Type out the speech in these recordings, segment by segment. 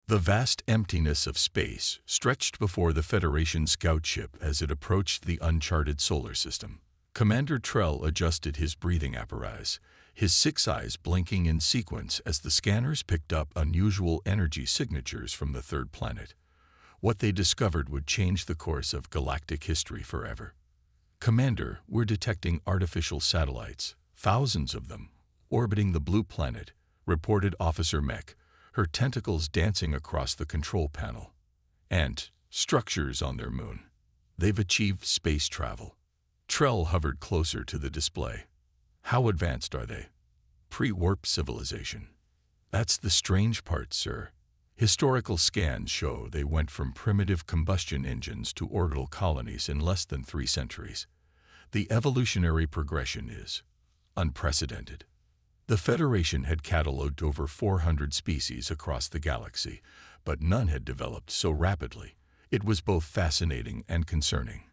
The vast emptiness of space stretched before the Federation scout ship as it approached the uncharted solar system. Commander Trell adjusted his breathing apparatus, his 6 eyes blinking in sequence as the scanners picked up unusual energy signatures from the third planet. What they discovered would change the course of galactic history forever. "Commander, we're detecting artificial satellites, thousands of them, orbiting the blue planet," reported Officer Mech, her tentacles dancing across the control panel. "And structures on their moon. They've achieved space travel." Trell hovered closer to the display. "How advanced are they?" "Pre-warp civilization." "That's the strange part, sir. Historical scans show they went from primitive combustion engines to orbital colonies in less than 3 centuries. The evolutionary progression is unprecedented." The Federation had catalogued over 400 species across the galaxy, but none had developed so rapidly. It was both fascinating and concerning.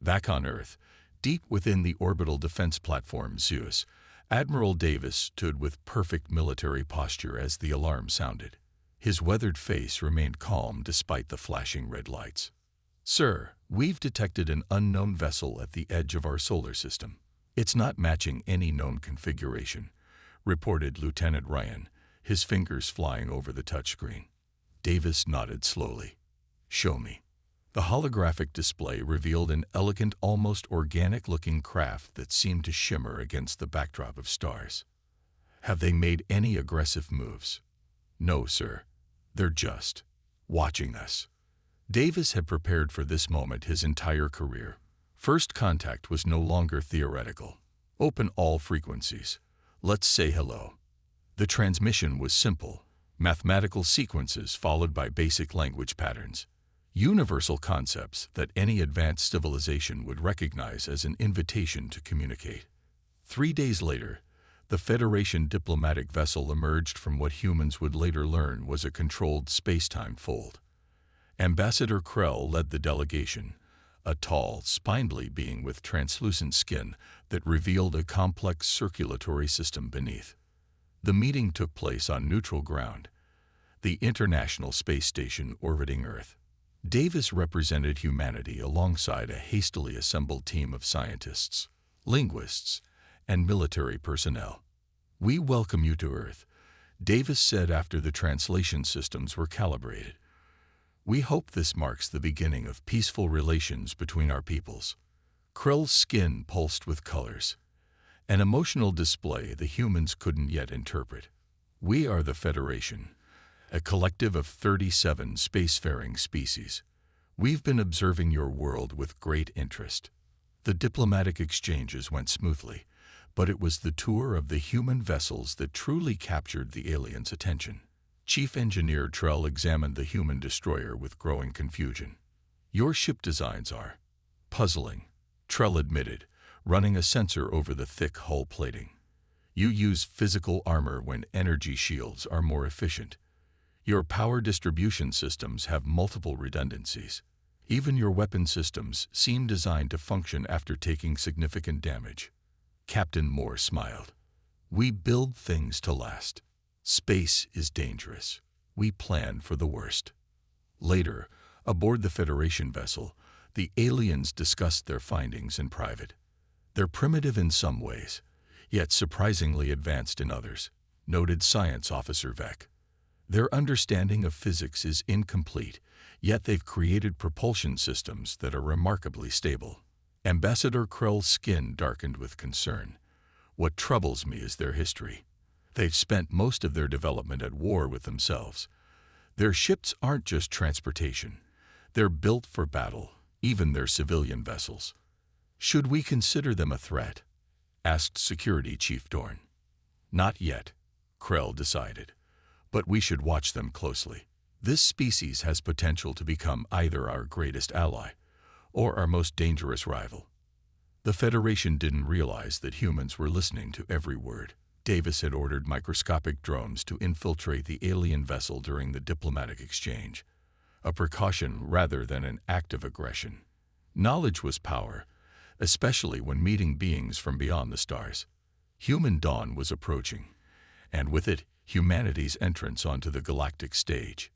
Back on Earth, deep within the orbital defense platform Zeus, Admiral Davis stood with perfect military posture as the alarm sounded. His weathered face remained calm despite the flashing red lights. "Sir, we've detected an unknown vessel at the edge of our solar system. It's not matching any known configuration," reported Lieutenant Ryan, his fingers flying over the touchscreen. Davis nodded slowly. "Show me." The holographic display revealed an elegant, almost organic-looking craft that seemed to shimmer against the backdrop of stars. "Have they made any aggressive moves?" "No, sir. They're just watching us." Davis had prepared for this moment his entire career. First contact was no longer theoretical. "Open all frequencies. Let's say hello." The transmission was simple, mathematical sequences followed by basic language patterns, universal concepts that any advanced civilization would recognize as an invitation to communicate. 3 days later, the Federation diplomatic vessel emerged from what humans would later learn was a controlled space-time fold. Ambassador Krell led the delegation, a tall, spindly being with translucent skin that revealed a complex circulatory system beneath. The meeting took place on neutral ground, the International Space Station orbiting Earth. Davis represented humanity alongside a hastily assembled team of scientists, linguists, and military personnel. "We welcome you to Earth," Davis said after the translation systems were calibrated. "We hope this marks the beginning of peaceful relations between our peoples." Krell's skin pulsed with colors, an emotional display the humans couldn't yet interpret. "We are the Federation, a collective of 37 spacefaring species. We've been observing your world with great interest." The diplomatic exchanges went smoothly, but it was the tour of the human vessels that truly captured the aliens' attention. Chief Engineer Trell examined the human destroyer with growing confusion. "Your ship designs are puzzling," Trell admitted, running a sensor over the thick hull plating. "You use physical armor when energy shields are more efficient. Your power distribution systems have multiple redundancies. Even your weapon systems seem designed to function after taking significant damage." Captain Moore smiled. "We build things to last. Space is dangerous. We plan for the worst." Later, aboard the Federation vessel, the aliens discussed their findings in private. "They're primitive in some ways, yet surprisingly advanced in others," noted Science Officer Vec. "Their understanding of physics is incomplete, yet they've created propulsion systems that are remarkably stable." Ambassador Krell's skin darkened with concern. "What troubles me is their history. They've spent most of their development at war with themselves. Their ships aren't just transportation. They're built for battle, even their civilian vessels." "Should we consider them a threat?" asked Security Chief Dorn. "Not yet," Krell decided, "but we should watch them closely. This species has potential to become either our greatest ally or our most dangerous rival." The Federation didn't realize that humans were listening to every word. Davis had ordered microscopic drones to infiltrate the alien vessel during the diplomatic exchange, a precaution rather than an act of aggression. Knowledge was power, especially when meeting beings from beyond the stars. Human dawn was approaching, and with it, humanity's entrance onto the galactic stage.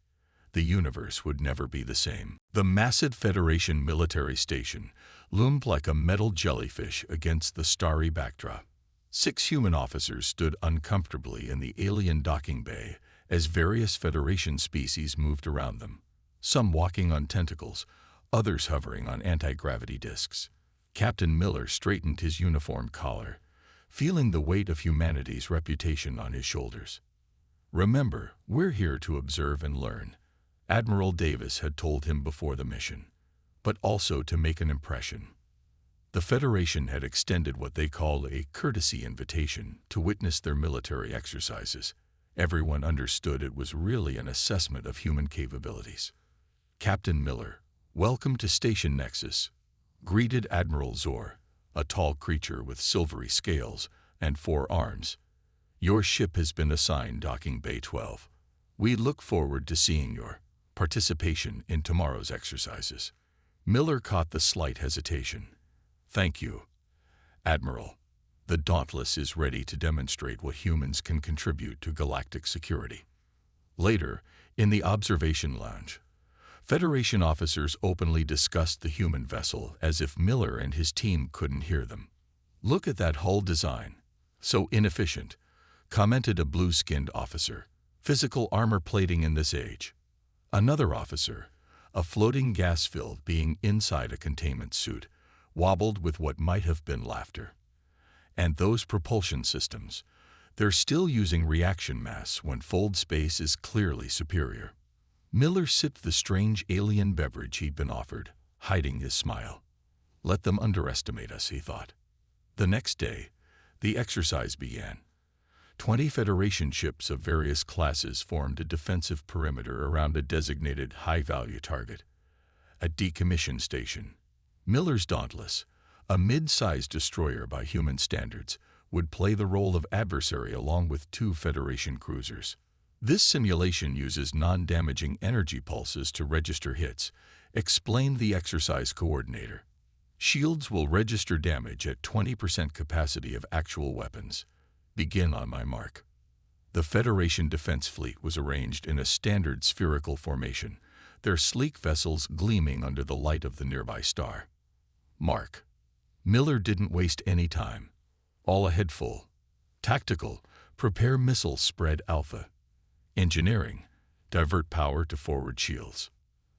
The universe would never be the same. The massive Federation military station loomed like a metal jellyfish against the starry backdrop. 6 human officers stood uncomfortably in the alien docking bay as various Federation species moved around them, some walking on tentacles, others hovering on anti-gravity discs. Captain Miller straightened his uniform collar, feeling the weight of humanity's reputation on his shoulders. "Remember, we're here to observe and learn," Admiral Davis had told him before the mission, "but also to make an impression." The Federation had extended what they called a courtesy invitation to witness their military exercises. Everyone understood it was really an assessment of human capabilities. Captain Miller, "Welcome to Station Nexus," greeted Admiral Zor, a tall creature with silvery scales and 4 arms. "Your ship has been assigned Docking Bay 12. We look forward to seeing your participation in tomorrow's exercises." Miller caught the slight hesitation. "Thank you, Admiral. The Dauntless is ready to demonstrate what humans can contribute to galactic security." Later, in the observation lounge, Federation officers openly discussed the human vessel as if Miller and his team couldn't hear them. "Look at that hull design. So inefficient," commented a blue-skinned officer. "Physical armor plating in this age." Another officer, a floating gas-filled being inside a containment suit, wobbled with what might have been laughter. "And those propulsion systems, they're still using reaction mass when fold space is clearly superior." Miller sipped the strange alien beverage he'd been offered, hiding his smile. "Let them underestimate us," he thought. The next day, the exercise began. 20 Federation ships of various classes formed a defensive perimeter around a designated high-value target, a decommissioned station. Miller's Dauntless, a mid-sized destroyer by human standards, would play the role of adversary along with 2 Federation cruisers. "This simulation uses non-damaging energy pulses to register hits," explained the exercise coordinator. "Shields will register damage at 20% capacity of actual weapons. Begin on my mark." The Federation defense fleet was arranged in a standard spherical formation, their sleek vessels gleaming under the light of the nearby star. "Mark." Miller didn't waste any time. "All ahead full. Tactical, prepare missile spread alpha. Engineering, divert power to forward shields."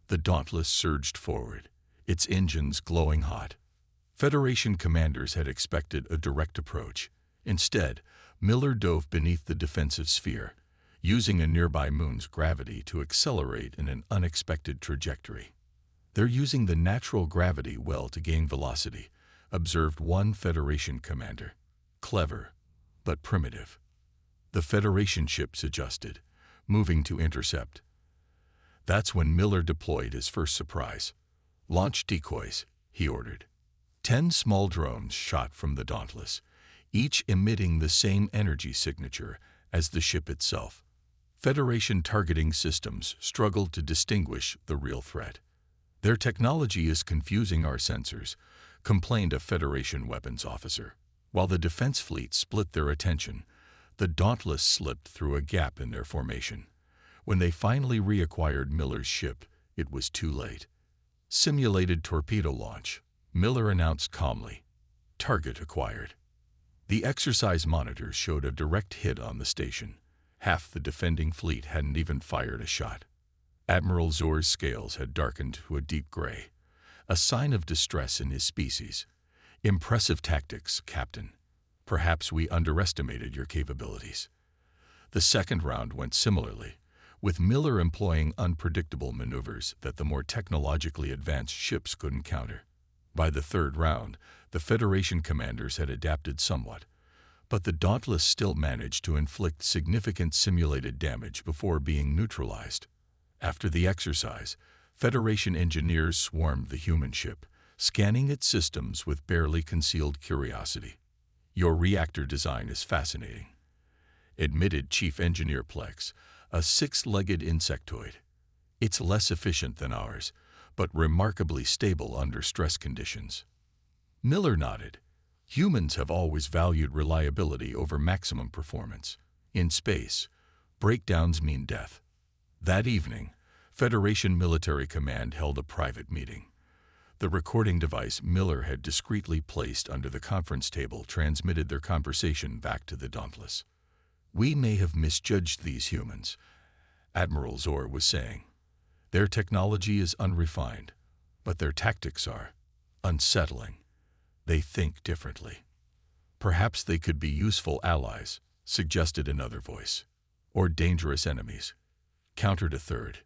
The Dauntless surged forward, its engines glowing hot. Federation commanders had expected a direct approach. Instead, Miller dove beneath the defensive sphere, using a nearby moon's gravity to accelerate in an unexpected trajectory. "They're using the natural gravity well to gain velocity," observed one Federation commander. "Clever, but primitive." The Federation ships adjusted, moving to intercept. That's when Miller deployed his first surprise. "Launch decoys," he ordered. 10 small drones shot from the Dauntless, each emitting the same energy signature as the ship itself. Federation targeting systems struggled to distinguish the real threat. "Their technology is confusing our sensors," complained a Federation weapons officer. While the defense fleet split their attention, the Dauntless slipped through a gap in their formation. When they finally reacquired Miller's ship, it was too late. "Simulated torpedo launch," Miller announced calmly. "Target acquired." The exercise monitors showed a direct hit on the station. Half the defending fleet hadn't even fired a shot. Admiral Zor's scales had darkened to a deep gray, a sign of distress in his species. "Impressive tactics, Captain. Perhaps we underestimated your capabilities." The second round went similarly, with Miller employing unpredictable maneuvers that the more technologically advanced ships couldn't counter. By the third round, the Federation commanders had adapted somewhat, but the Dauntless still managed to inflict significant simulated damage before being neutralized. After the exercise, Federation engineers swarmed the human ship, scanning its systems with barely concealed curiosity. "Your reactor design is fascinating," admitted Chief Engineer Plex, a 6-legged insectoid. "It's less efficient than ours, but remarkably stable under stress conditions." Miller nodded. "Humans have always valued reliability over maximum performance. In space, breakdowns mean death." That evening, Federation Military Command held a private meeting. The recording device Miller had discreetly placed under the conference table transmitted their conversation back to the Dauntless. "We may have misjudged these humans," Admiral Zor was saying. "Their technology is unrefined, but their tactics are unsettling. They think differently." "Perhaps they could be useful allies," suggested another voice. "Or dangerous enemies," countered a third.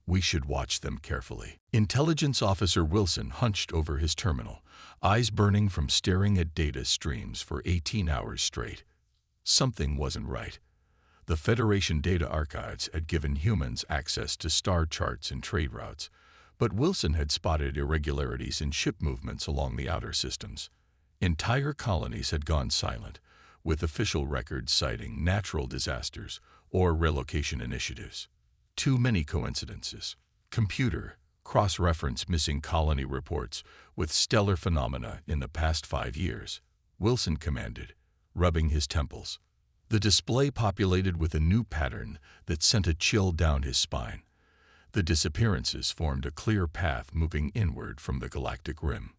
"We should watch them carefully." Intelligence Officer Wilson hunched over his terminal, eyes burning from staring at data streams for 18 hours straight. Something wasn't right. The Federation data archives had given humans access to star charts and trade routes, but Wilson had spotted irregularities in ship movements along the outer systems. Entire colonies had gone silent, with official records citing natural disasters or relocation initiatives. Too many coincidences. Computer, cross-reference missing colony reports with stellar phenomena in the past 5 years, Wilson commanded, rubbing his temples. The display populated with a new pattern that sent a chill down his spine. The disappearances formed a clear path moving inward from the galactic rim.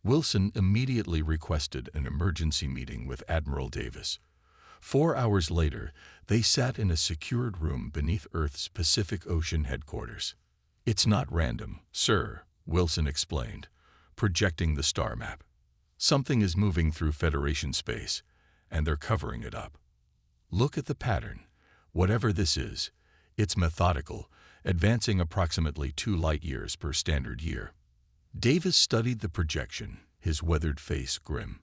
Wilson immediately requested an emergency meeting with Admiral Davis. 4 hours later, they sat in a secured room beneath Earth's Pacific Ocean headquarters. "It's not random, sir," Wilson explained, projecting the star map. "Something is moving through Federation space, and they're covering it up. Look at the pattern. Whatever this is, it's methodical, advancing approximately 2 light-years per standard year." Davis studied the projection, his weathered face grim.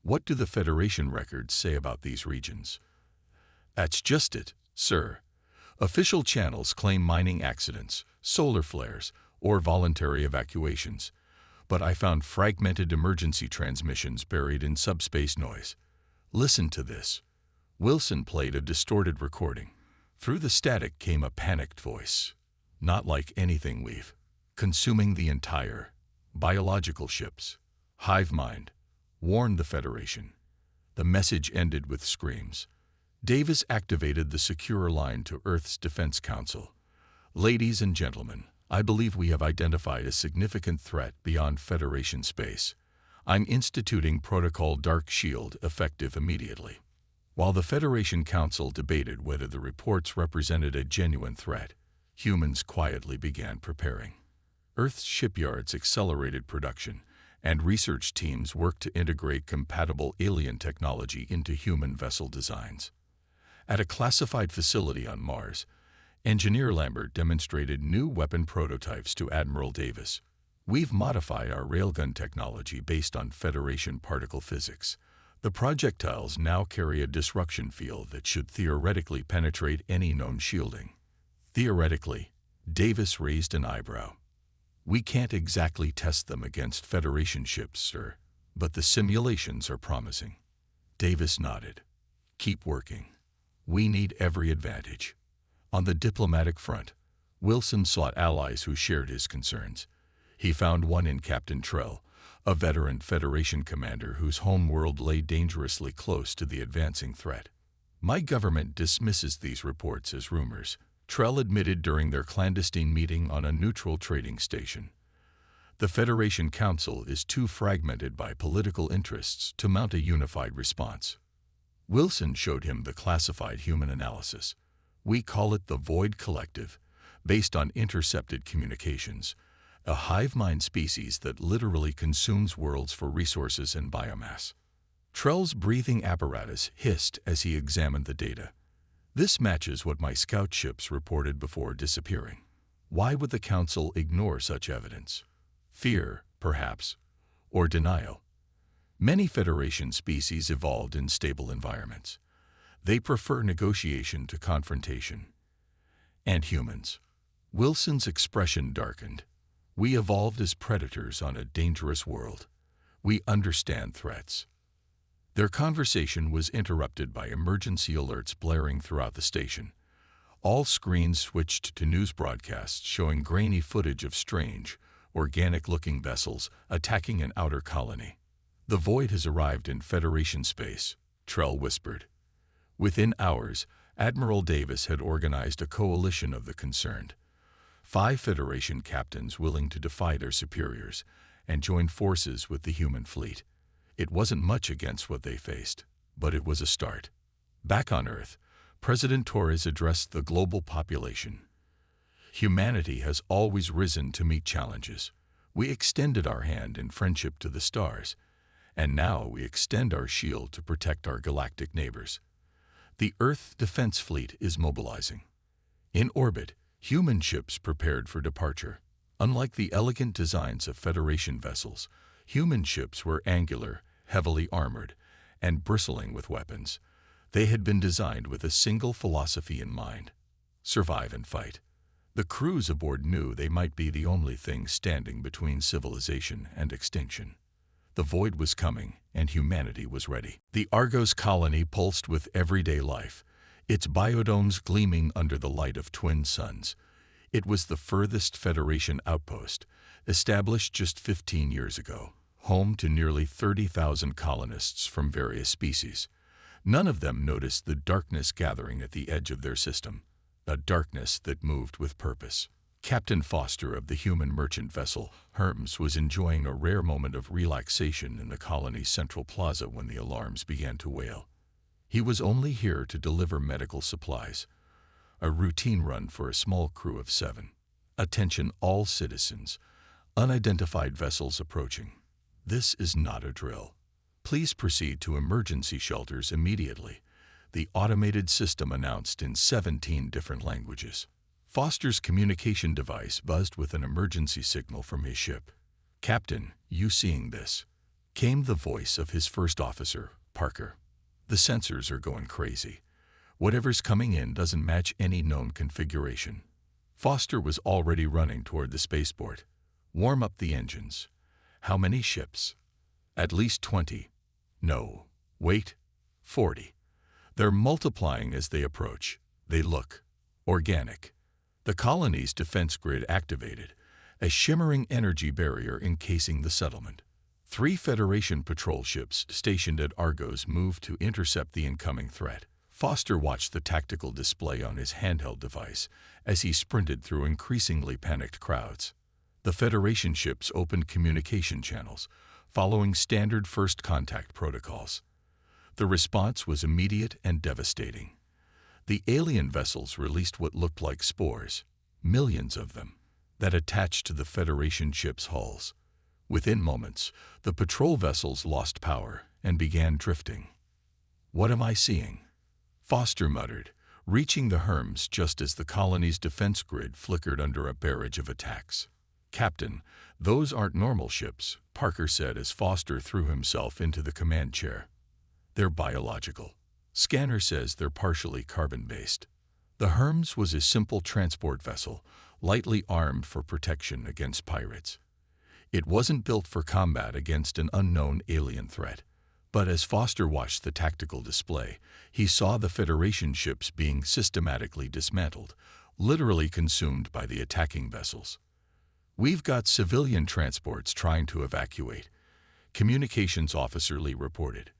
"What do the Federation records say about these regions?" "That's just it, sir. Official channels claim mining accidents, solar flares, or voluntary evacuations. But I found fragmented emergency transmissions buried in subspace noise. Listen to this." Wilson played a distorted recording. Through the static came a panicked voice. "Not like anything we've consuming the entire biological ships. Hive mind. Warn the Federation." The message ended with screams. Davis activated the secure line to Earth's Defense Council. "Ladies and gentlemen, I believe we have identified a significant threat beyond Federation space. I'm instituting Protocol Dark Shield effective immediately." While the Federation Council debated whether the reports represented a genuine threat, humans quietly began preparing. Earth's shipyards accelerated production, and research teams worked to integrate compatible alien technology into human vessel designs. At a classified facility on Mars, Engineer Lambert demonstrated new weapon prototypes to Admiral Davis. "We've modified our railgun technology based on Federation particle physics. The projectiles now carry a disruption field that should theoretically penetrate any known shielding." Theoretically, Davis raised an eyebrow. "We can't exactly test them against Federation ships, sir, but the simulations are promising." Davis nodded. "Keep working. We need every advantage." On the diplomatic front, Wilson sought allies who shared his concerns. He found one in Captain Trell, a veteran Federation commander whose homeworld lay dangerously close to the advancing threat. "My government dismisses these reports as rumors," Trell admitted during their clandestine meeting on a neutral trading station. "The Federation Council is too fragmented by political interests to mount a unified response." Wilson showed him the classified human analysis. "We call it the Void Collective, based on intercepted communications, a hive mind species that literally consumes worlds for resources and biomass." Trell's breathing apparatus hissed as he examined the data. "This matches what my scout ships reported before disappearing. Why would the Council ignore such evidence? Fear, perhaps, or denial. Many Federation species evolved in stable environments. They prefer negotiation to confrontation. And humans." Wilson's expression darkened. "We evolved as predators on a dangerous world. We understand threats." Their conversation was interrupted by emergency alerts blaring throughout the station. All screens switched to news broadcasts showing grainy footage of strange, organic-looking vessels attacking an outer colony. "The Void has arrived in Federation space," Trell whispered. Within hours, Admiral Davis had organized a coalition of the concerned. 5 Federation captains willing to defy their superiors and join forces with the human fleet. It wasn't much against what they faced, but it was a start. Back on Earth, President Torres addressed the global population. Humanity has always risen to meet challenges. We extended our hand in friendship to the stars, and now we extend our shield to protect our galactic neighbors. The Earth Defense Fleet is mobilizing. In orbit, human ships prepared for departure. Unlike the elegant designs of Federation vessels, human ships were angular, heavily armored, and bristling with weapons. They had been designed with a single philosophy in mind: survive and fight. The crews aboard knew they might be the only thing standing between civilization and extinction. The void was coming, and humanity was ready. The Argos colony pulsed with everyday life, its biodomes gleaming under the light of twin suns. It was the furthest Federation outpost, established just 15 years ago, home to nearly 30,000 colonists from various species. None of them noticed the darkness gathering at the edge of their system, a darkness that moved with purpose. Captain Foster of the human merchant vessel Hermes was enjoying a rare moment of relaxation in the colony's central plaza when the alarms began to wail. He was only here to deliver medical supplies, a routine run for a small crew of 7. Attention all citizens, unidentified vessels approaching. This is not a drill. Please proceed to emergency shelters immediately, the automated system announced in 17 different languages. Foster's communication device buzzed with an emergency signal from his ship. "Captain, you seeing this?" came the voice of his first officer, Parker. "The sensors are going crazy. Whatever's coming in doesn't match any known configuration." Foster was already running toward the spaceport. "Warm up the engines." "How many ships?" "At least 20. No, wait, 40. They're multiplying as they approach. They look organic." The colony's defense grid activated, a shimmering energy barrier encasing the settlement. 3 Federation patrol ships stationed at Argos moved to intercept the incoming threat. Foster watched the tactical display on his handheld device as he sprinted through increasingly panicked crowds. The Federation ships opened communication channels, following standard first contact protocols. The response was immediate and devastating. The alien vessels released what looked like spores, millions of them, that attached to the Federation ships' hulls. Within moments, the patrol vessels lost power and began drifting. "What am I seeing?" Foster muttered, reaching the Hermes just as the colony's defense grid flickered under a barrage of attacks. "Captain, those aren't normal ships," Parker said as Foster threw himself into the command chair. "They're biological. Scanner says they're partially carbon-based." The Hermes was a simple transport vessel, lightly armed for protection against pirates. It wasn't built for combat against an unknown alien threat. But as Foster watched the tactical display, he saw the Federation ships being systematically dismantled, literally consumed by the attacking vessels. "We've got civilian transports trying to evacuate," Communications Officer Lee reported.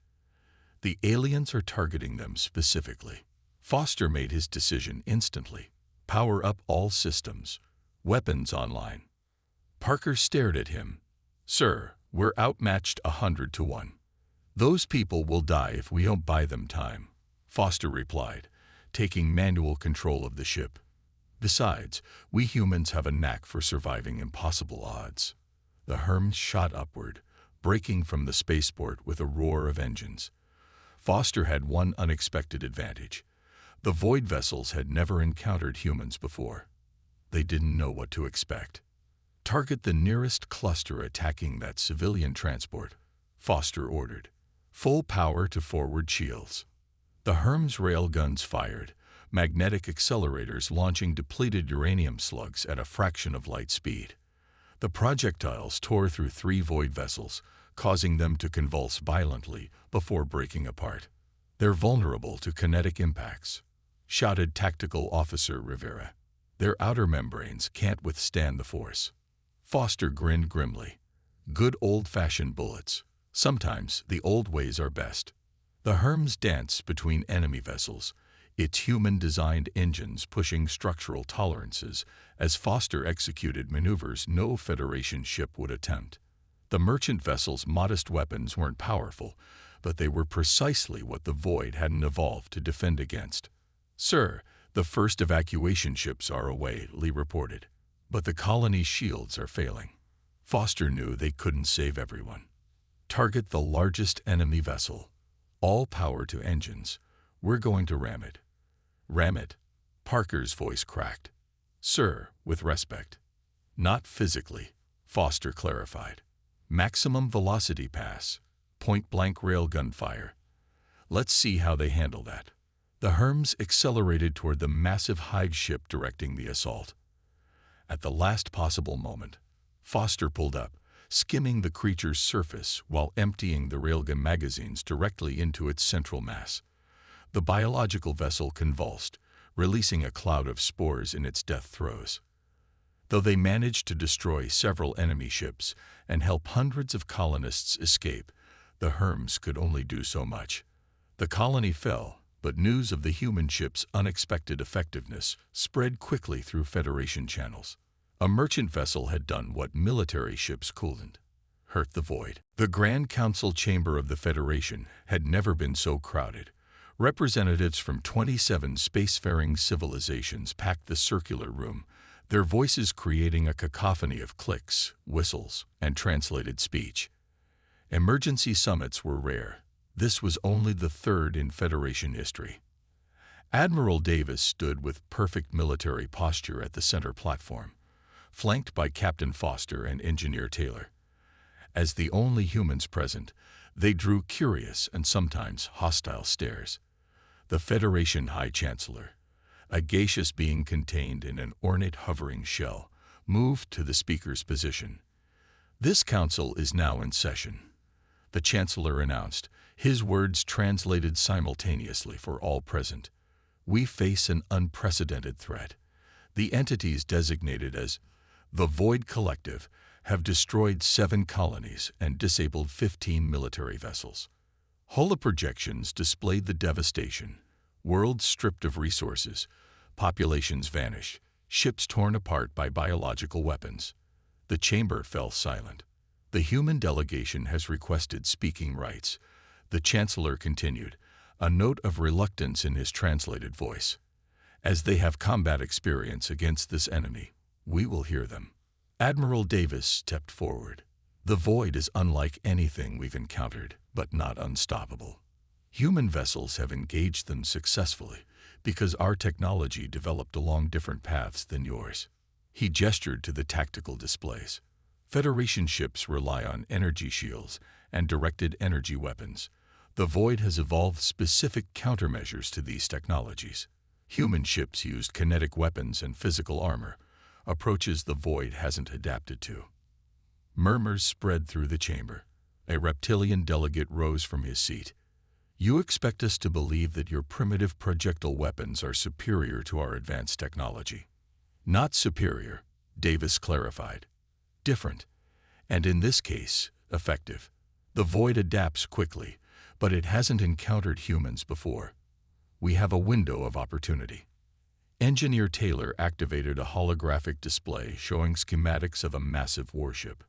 "The aliens are targeting them specifically." Foster made his decision instantly. "Power up all systems. Weapons online." Parker stared at him. "Sir, we're outmatched 100 to 1. Those people will die if we don't buy them time," Foster replied, taking manual control of the ship. "Besides, we humans have a knack for surviving impossible odds." The Hermes shot upward, breaking from the spaceport with a roar of engines. Foster had one unexpected advantage. The void vessels had never encountered humans before. They didn't know what to expect. "Target the nearest cluster attacking that civilian transport," Foster ordered. "Full power to forward shields." The Hermes railguns fired, magnetic accelerators launching depleted uranium slugs at a fraction of light speed. The projectiles tore through 3 void vessels, causing them to convulse violently before breaking apart. "They're vulnerable to kinetic impacts," shouted Tactical Officer Rivera. "Their outer membranes can't withstand the force." Foster grinned grimly. "Good old-fashioned bullets. Sometimes the old ways are best." The Hermes danced between enemy vessels, its human-designed engines pushing structural tolerances as Foster executed maneuvers no Federation ship would attempt. The merchant vessel's modest weapons weren't powerful, but they were precisely what the Void hadn't evolved to defend against. "Sir, the first evacuation ships are away," Lee reported. "But the colony's shields are failing." Foster knew they couldn't save everyone. "Target the largest enemy vessel. All power to engines. We're going to ram it." "Ram it?" Parker's voice cracked. "Sir, with respect." "Not physically," Foster clarified. "Maximum velocity pass. Point-blank railgun fire. Let's see how they handle that." The Herms accelerated toward the massive hive ship directing the assault. At the last possible moment, Foster pulled up, skimming the creature's surface while emptying the railgun magazines directly into its central mass. The biological vessel convulsed, releasing a cloud of spores in its death throes. Though they managed to destroy several enemy ships and help hundreds of colonists escape, the Herms could only do so much. The colony fell, but news of the human ship's unexpected effectiveness spread quickly through Federation channels. A merchant vessel had done what military ships couldn't: hurt the Void. The Grand Council chamber of the Federation had never been so crowded. Representatives from 27 spacefaring civilizations packed the circular room, their voices creating a cacophony of clicks, whistles, and translated speech. Emergency summits were rare. This was only the third in Federation history. Admiral Davis stood with perfect military posture at the center platform, flanked by Captain Foster and Engineer Taylor. As the only humans present, they drew curious and sometimes hostile stares. The Federation High Chancellor, a gaseous being contained in an ornate hovering shell, moved to the speaker's position. "This council is now in session," the Chancellor announced, his words translated simultaneously for all present. "We face an unprecedented threat. The entities designated as the Void Collective have destroyed 7 colonies and disabled 15 military vessels." Holoprojections displayed the devastation. Worlds stripped of resources, populations vanished, ships torn apart by biological weapons. The chamber fell silent. "The human delegation has requested speaking rights," the Chancellor continued, a note of reluctance in his translated voice. "As they have combat experience against this enemy, we will hear them." Admiral Davis stepped forward. "The Void is unlike anything we've encountered, but not unstoppable. Human vessels have engaged them successfully because our technology developed along different paths than yours." He gestured to the tactical displays. "Federation ships rely on energy shields and directed energy weapons. The Void has evolved specific countermeasures to these technologies. Human ships used kinetic weapons and physical armor, approaches the Void hasn't adapted to." Murmurs spread through the chamber. A reptilian delegate rose from his seat. "You expect us to believe that your primitive projectile weapons are superior to our advanced technology." "Not superior," Davis clarified. "Different, and in this case, effective. The Void adapts quickly, but it hasn't encountered humans before. We have a window of opportunity." Engineer Taylor activated a holographic display showing schematics of a massive warship.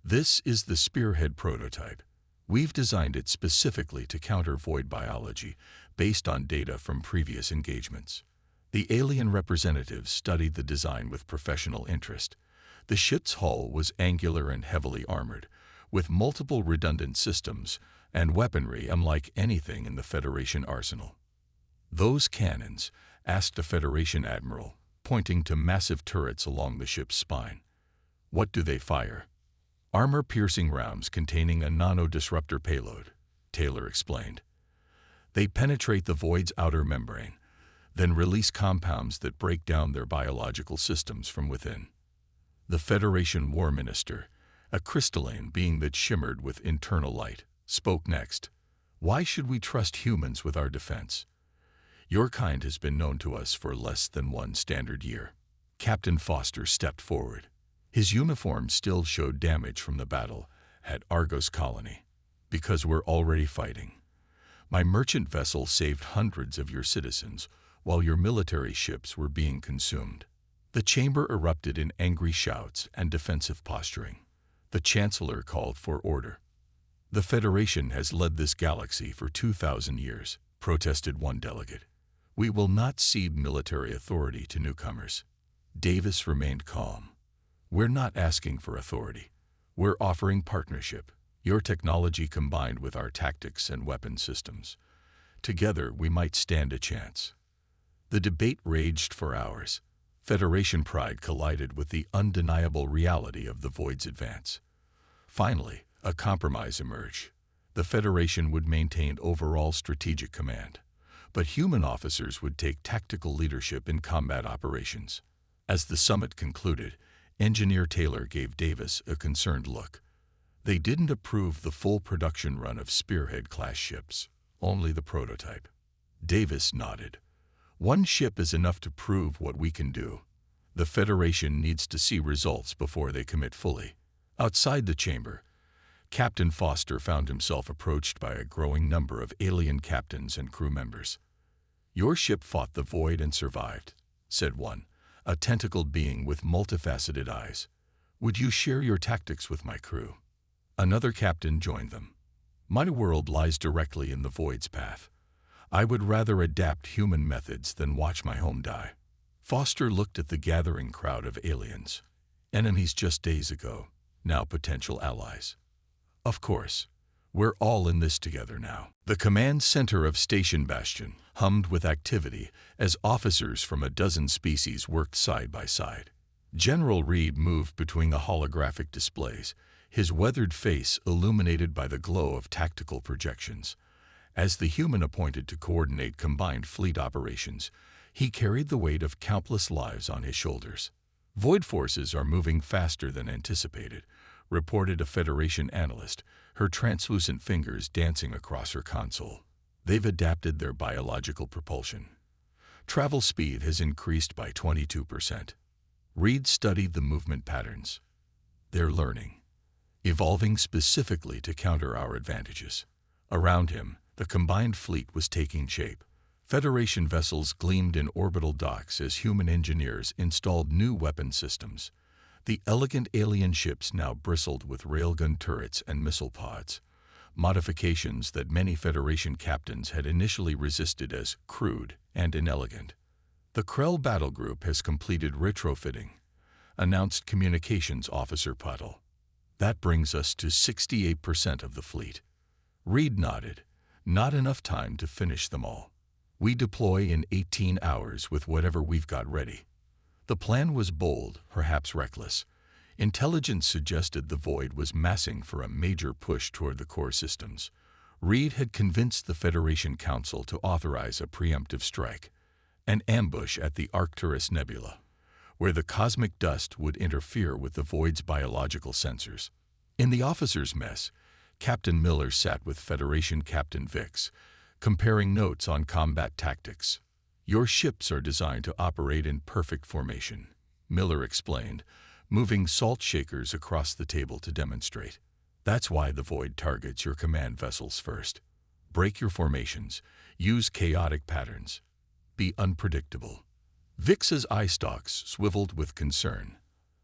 "This is the Spearhead prototype. We've designed it specifically to counter Void biology based on data from previous engagements." The alien representatives studied the design with professional interest. The ship's hull was angular and heavily armored, with multiple redundant systems and weaponry unlike anything in the Federation arsenal. "Those cannons," asked a Federation admiral, pointing to massive turrets along the ship's spine. "What do they fire?" "Armor-piercing rounds containing a nano-disruptor payload," Taylor explained. "They penetrate the Void's outer membrane, then release compounds that break down their biological systems from within." The Federation War Minister, a crystalline being that shimmered with internal light, spoke next. "Why should we trust humans with our defense? Your kind has been known to us for less than 1 standard year." Captain Foster stepped forward. His uniform still showed damage from the battle at Argos Colony. "Because we're already fighting. My merchant vessel saved hundreds of your citizens, while your military ships were being consumed. The chamber erupted in angry shouts and defensive posturing. The Chancellor called for order. "The Federation has led this galaxy for 2,000 years," protested one delegate. "We will not cede military authority to newcomers." Davis remained calm. "We're not asking for authority. We're offering partnership. Your technology combined with our tactics and weapon systems. Together, we might stand a chance." The debate raged for hours. Federation pride collided with the undeniable reality of the Void's advance. Finally, a compromise emerged. The Federation would maintain overall strategic command, but human officers would take tactical leadership in combat operations. As the summit concluded, Engineer Taylor gave Davis a concerned look. They didn't approve the full production run of Spearhead-class ships, only the prototype. Davis nodded. "One ship is enough to prove what we can do. The Federation needs to see results before they commit fully." Outside the chamber, Captain Foster found himself approached by a growing number of alien captains and crew members. "Your ship fought the Void and survived," said one, a tentacled being with multifaceted eyes. "Would you share your tactics with my crew?" Another captain joined them. "My world lies directly in the Void's path. I would rather adapt human methods than watch my home die." Foster looked at the gathering crowd of aliens. Enemies just days ago, now potential allies. "Of course, we're all in this together now." The command center of Station Bastion hummed with activity as officers from a dozen species worked side by side. General Reed moved between the holographic displays, his weathered face illuminated by the glow of tactical projections. As the human appointed to coordinate combined fleet operations, he carried the weight of countless lives on his shoulders. "Void forces are moving faster than anticipated," reported a Federation analyst, her translucent fingers dancing across her console. "They've adapted their biological propulsion. Travel speed has increased by 22%. Reed studied the movement patterns. "They're learning, evolving specifically to counter our advantages." Around him, the combined fleet was taking shape. Federation vessels gleamed in orbital docks as human engineers installed new weapon systems. The elegant alien ships now bristled with railgun turrets and missile pods, modifications that many Federation captains had initially resisted as crude and inelegant. "The Krell Battle Group has completed retrofitting," announced Communications Officer Puddle. "That brings us to 68% of the fleet." Reed nodded. "Not enough time to finish them all. We deploy in 18 hours with whatever we've got ready." The plan was bold, perhaps reckless. Intelligence suggested the Void was massing for a major push toward the core systems. Reed had convinced the Federation Council to authorize a preemptive strike, an ambush at the Arcturus Nebula, where the cosmic dust would interfere with the Void's biological sensors. In the officers' mess, Captain Miller sat with Federation Captain Vix, comparing notes on combat tactics. "Your ships are designed to operate in perfect formation," Miller explained, moving salt shakers across the table to demonstrate. "That's why the Void targets your command vessels first. Break your formations, use chaotic patterns, be unpredictable." Vix's eye stalks swiveled with concern.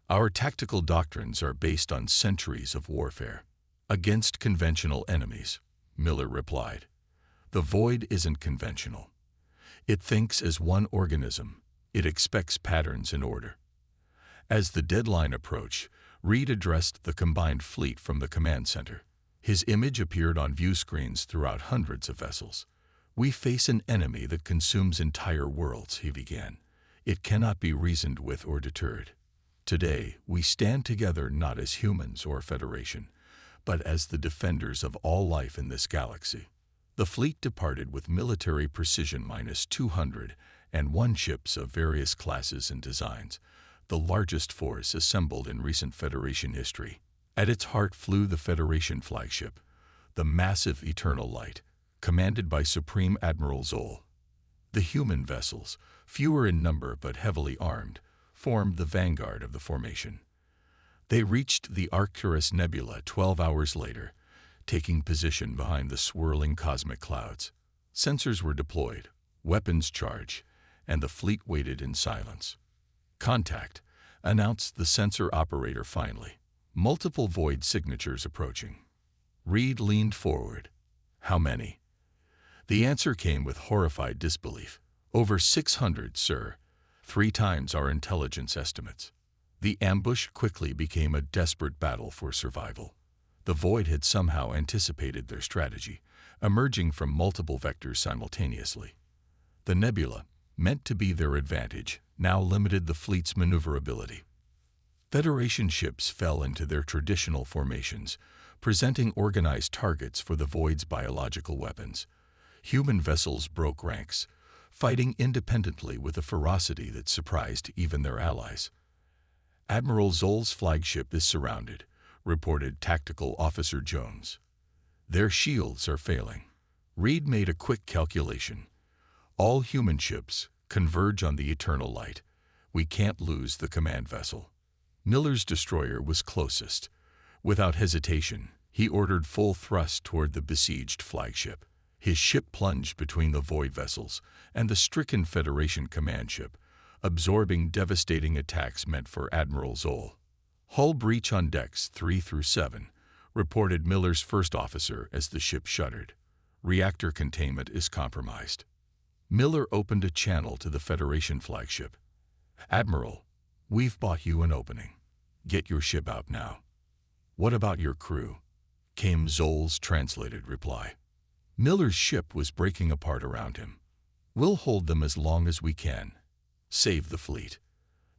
"Our tactical doctrines are based on centuries of warfare against conventional enemies," Miller replied. "The Void isn't conventional. It thinks as one organism. It expects patterns and order." As the deadline approached, Reed addressed the combined fleet from the command center. His image appeared on view screens throughout hundreds of vessels. "We face an enemy that consumes entire worlds," he began. "It cannot be reasoned with or deterred. Today, we stand together not as humans or Federation, but as the defenders of all life in this galaxy." The fleet departed with military precision -201 ships of various classes and designs, the largest force assembled in recent Federation history. At its heart flew the Federation flagship, the massive Eternal Light, commanded by Supreme Admiral Zoll. The human vessels, fewer in number but heavily armed, formed the vanguard of the formation. They reached the Arcturus Nebula 12 hours later, taking position behind the swirling cosmic clouds. Sensors were deployed, weapons charged, and the fleet waited in silence. "Contact," announced the sensor operator finally. "Multiple void signatures approaching." Reed leaned forward. "How many?" The answer came with horrified disbelief. "Over 600, sir. 3 times our intelligence estimates." The ambush quickly became a desperate battle for survival. The void had somehow anticipated their strategy, emerging from multiple vectors simultaneously. The nebula, meant to be their advantage, now limited the fleet's maneuverability. Federation ships fell into their traditional formations, presenting organized targets for the void's biological weapons. Human vessels broke ranks, fighting independently with a ferocity that surprised even their allies. "Admiral Zoll's flagship is surrounded," reported Tactical Officer Jones. "Their shields are failing." Reed made a quick calculation. "All human ships converge on the Eternal Light. We can't lose the command vessel." Miller's destroyer was closest. Without hesitation, he ordered full thrust toward the besieged flagship. His ship plunged between the void vessels and the stricken Federation command ship, absorbing devastating attacks meant for Admiral Zoll. "Hull breach on decks 3 through 7, reported Miller's first officer as the ship shuddered. "Reactor containment is compromised." Miller opened a channel to the Federation flagship. "Admiral, we've bought you an opening. Get your ship out now." "What about your crew?" came Zoll's translated reply. Miller's ship was breaking apart around him. "We'll hold them as long as we can. Save the fleet."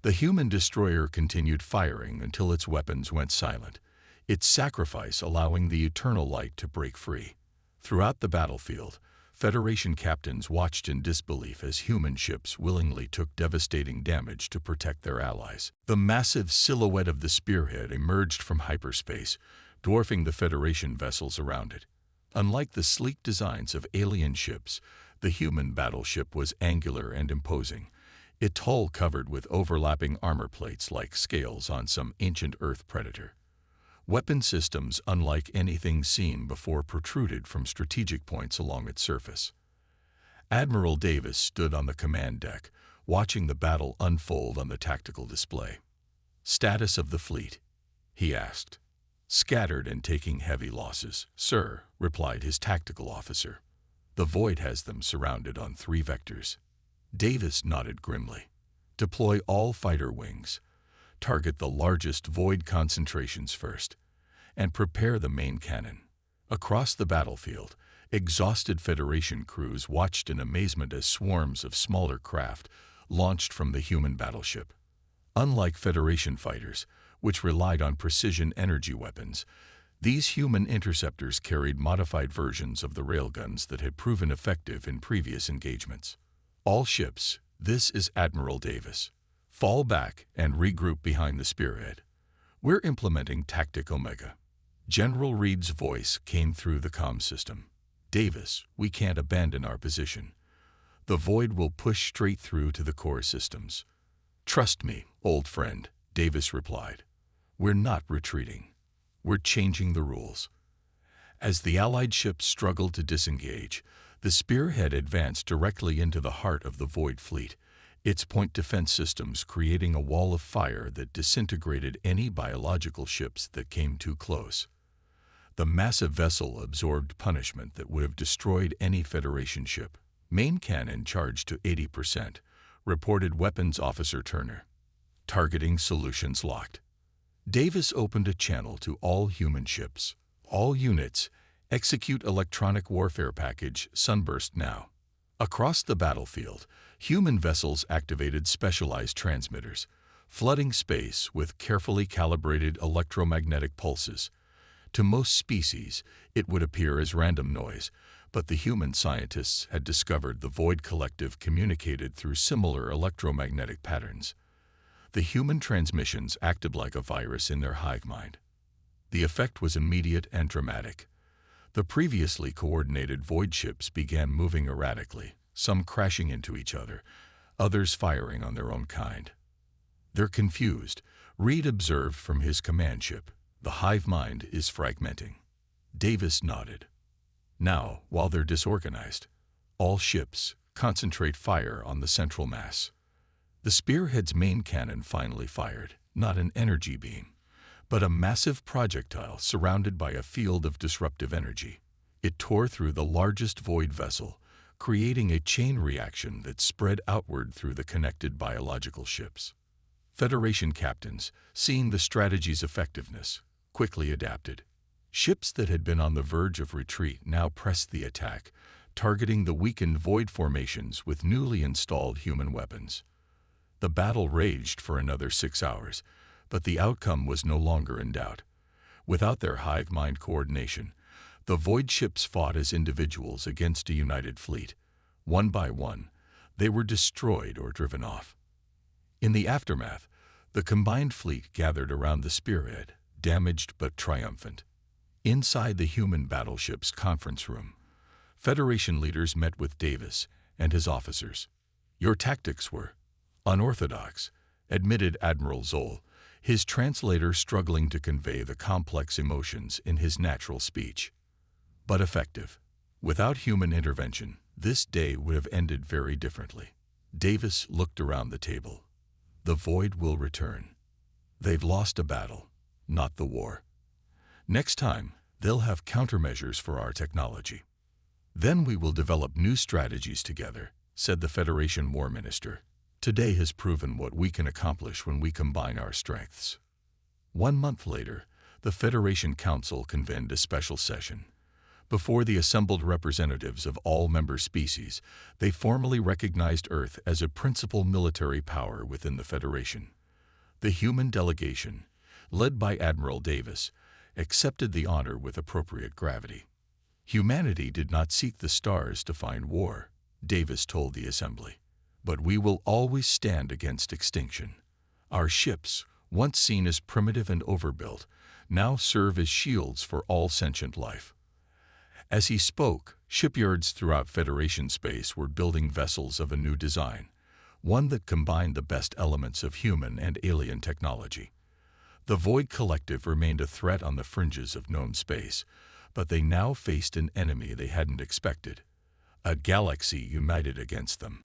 The human destroyer continued firing until its weapons went silent, its sacrifice allowing the Eternal Light to break free. Throughout the battlefield, Federation captains watched in disbelief as human ships willingly took devastating damage to protect their allies. The massive silhouette of the spearhead emerged from hyperspace, dwarfing the Federation vessels around it. Unlike the sleek designs of alien ships, the human battleship was angular and imposing, its hull covered with overlapping armor plates like scales on some ancient Earth predator. Weapon systems unlike anything seen before protruded from strategic points along its surface. Admiral Davis stood on the command deck, watching the battle unfold on the tactical display. "Status of the fleet?" he asked. "Scattered and taking heavy losses, sir," replied his tactical officer. "The void has them surrounded on 3 vectors." Davis nodded grimly. "Deploy all fighter wings. Target the largest void concentrations first, and prepare the main cannon." Across the battlefield, exhausted Federation crews watched in amazement as swarms of smaller craft launched from the human battleship. Unlike Federation fighters, which relied on precision energy weapons, these human interceptors carried modified versions of the railguns that had proven effective in previous engagements. "All ships, this is Admiral Davis. Fall back and regroup behind the spearhead. We're implementing Tactic Omega." General Reed's voice came through the comm system. "Davis, we can't abandon our position. The void will push straight through to the core systems." "Trust me, old friend," Davis replied. "We're not retreating. We're changing the rules." As the Allied ships struggled to disengage, the spearhead advanced directly into the heart of the void fleet, its point defense systems creating a wall of fire that disintegrated any biological ships that came too close. The massive vessel absorbed punishment that would have destroyed any Federation ship. "Main cannon charged to 80%, reported Weapons Officer Turner. "Targeting solutions locked." Davis opened a channel to all human ships. "All units, execute electronic warfare package Sunburst now." Across the battlefield, human vessels activated specialized transmitters, flooding space with carefully calibrated electromagnetic pulses. To most species, it would appear as random noise, but the human scientists had discovered the Void Collective communicated through similar electromagnetic patterns. The human transmissions acted like a virus in their hive mind. The effect was immediate and dramatic. The previously coordinated void ships began moving erratically, some crashing into each other, others firing on their own kind. "They're confused," Reed observed from his command ship. "The hive mind is fragmenting." Davis nodded. "Now, while they're disorganized, all ships, concentrate fire on the central mass. The spearhead's main cannon finally fired, not an energy beam, but a massive projectile surrounded by a field of disruptive energy. It tore through the largest void vessel, creating a chain reaction that spread outward through the connected biological ships. Federation captains, seeing the strategy's effectiveness, quickly adapted. Ships that had been on the verge of retreat now pressed the attack, targeting the weakened void formations with newly installed human weapons. The battle raged for another 6 hours, but the outcome was no longer in doubt. Without their hive mind coordination, the void ships fought as individuals against a united fleet. One by one, they were destroyed or driven off. In the aftermath, the combined fleet gathered around the spearhead, damaged but triumphant. Inside the human battleship's conference room, Federation leaders met with Davis and his officers. "Your tactics were unorthodox," admitted Admiral Zoll, his translator struggling to convey the complex emotions in his natural speech. "But effective. Without human intervention, this day would have ended very differently." Davis looked around the table. "The void will return. They've lost a battle, not the war. Next time, they'll have countermeasures for our technology. Then we will develop new strategies together," said the Federation War Minister. "Today has proven what we can accomplish when we combine our strengths." 1 month later, the Federation Council convened a special session. Before the assembled representatives of all member species, they formally recognized Earth as a principal military power within the Federation. The human delegation, led by Admiral Davis, accepted the honor with appropriate gravity. "Humanity did not seek the stars to find war," Davis told the assembly, "but we will always stand against extinction. Our ships, once seen as primitive and overbuilt, now serve as shields for all sentient life." As he spoke, shipyards throughout Federation space were building vessels of a new design, one that combined the best elements of human and alien technology. The Void Collective remained a threat on the fringes of known space, but they now faced an enemy they hadn't expected, a galaxy united against them.